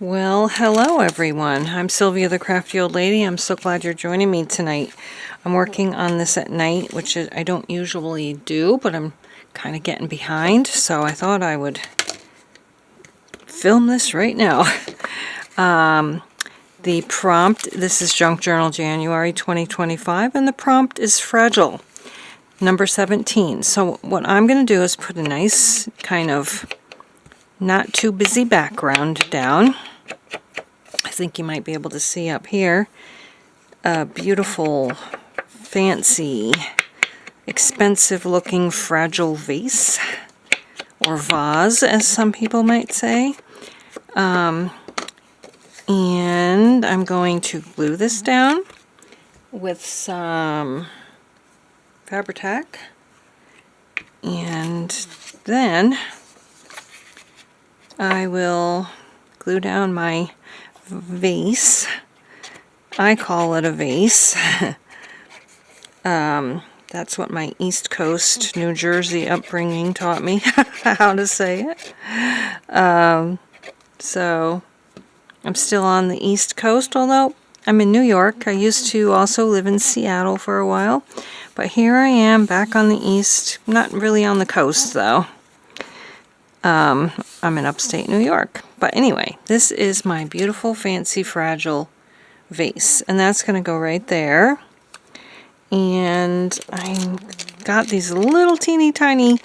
Well, hello everyone. I'm Sylvia the Crafty Old Lady. I'm so glad you're joining me tonight. I'm working on this at night, which I don't usually do, but I'm kind of getting behind, so I thought I would film this right now. The prompt, this is Junk Journal January 2025, and the prompt is Fragile, number 17. So what I'm going to do is put a nice kind of not too busy background down. I think you might be able to see up here a beautiful, fancy, expensive looking fragile vase, or vase as some people might say. And I'm going to glue this down with some Fabri-Tac, and then I will glue down my vase. I call it a vase. That's what my East Coast, New Jersey upbringing taught me how to say it. So I'm still on the East Coast, although I'm in New York. I used to also live in Seattle for a while, but here I am back on the East, not really on the coast though. I'm in upstate New York. But anyway, this is my beautiful, fancy, fragile vase. And that's going to go right there. And I got these little teeny tiny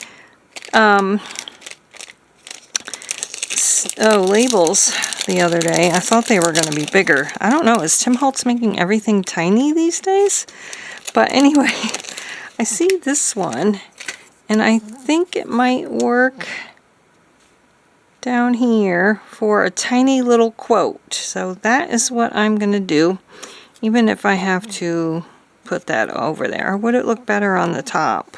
labels the other day. I thought they were going to be bigger. I don't know. Is Tim Holtz making everything tiny these days? But anyway, I see this one. And I think it might work down here for a tiny little quote. So that is what I'm going to do, even if I have to put that over there. Or would it look better on the top?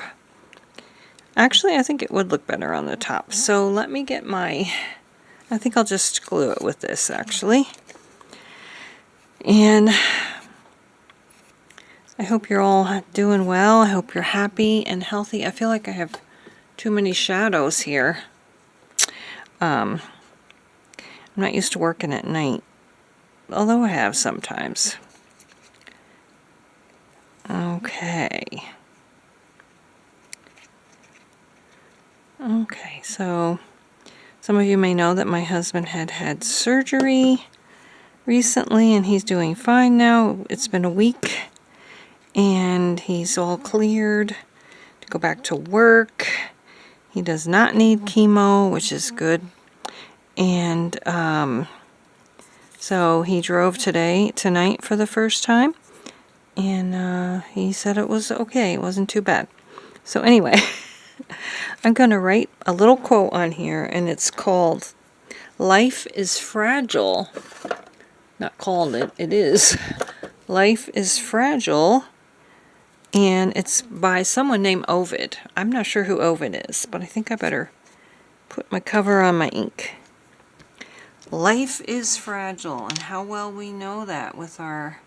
Actually, I think it would look better on the top. So let me get my, I think I'll just glue it with this actually. And I hope you're all doing well. I hope you're happy and healthy. I feel like I have too many shadows here. I'm not used to working at night, although I have sometimes. Okay. Okay, so some of you may know that my husband had surgery recently, and he's doing fine now. It's been a week, and he's all cleared to go back to work. He does not need chemo, which is good. And so he drove tonight for the first time. And he said it was okay. It wasn't too bad. So anyway, I'm going to write a little quote on here. And it's called, "Life is fragile." Not called it. It is. Life is fragile. And it's by someone named Ovid. I'm not sure who Ovid is, but I think I better put my cover on my ink. Life is fragile, and how well we know that with our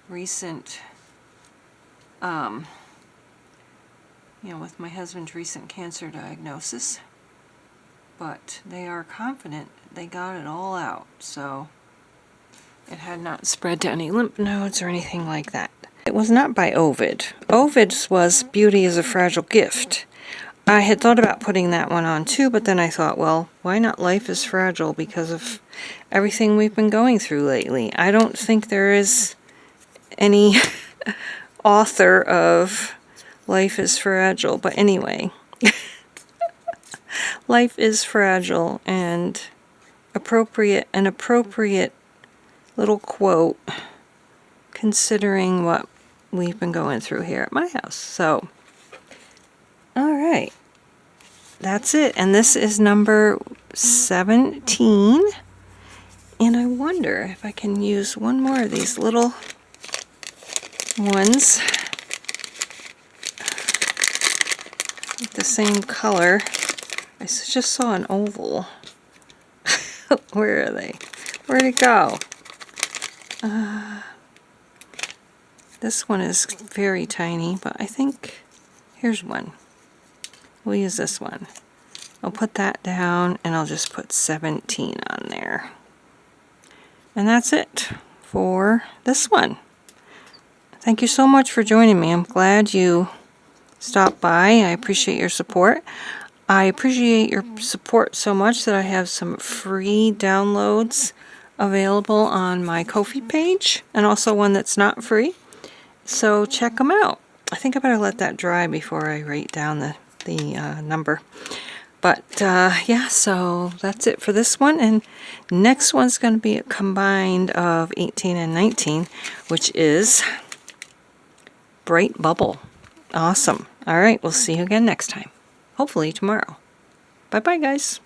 recent, with my husband's recent cancer diagnosis. But they are confident they got it all out, so it had not spread to any lymph nodes or anything like that. It was not by Ovid. Ovid's was "Beauty is a Fragile Gift." I had thought about putting that one on too, but then I thought, well, why not Life is Fragile, because of everything we've been going through lately. I don't think there is any author of Life is Fragile, but anyway. Life is fragile, and an appropriate little quote considering what we've been going through here at my house. So, all right, that's it. And this is number 17. And I wonder if I can use one more of these little ones with the same color. I just saw an oval. Where are they? Where'd it go? This one is very tiny, but I think here's one. We'll use this one. I'll put that down, and I'll just put 17 on there. And that's it for this one. Thank you so much for joining me. I'm glad you stopped by. I appreciate your support. I appreciate your support so much that I have some free downloads available on my Ko-fi page, and also one that's not free. So check them out. I think I better let that dry before I write down the number. But yeah, so that's it for this one. And next one's going to be a combined of 18 and 19, which is Bright Bubble. Awesome. All right, we'll see you again next time. Hopefully tomorrow. Bye-bye, guys.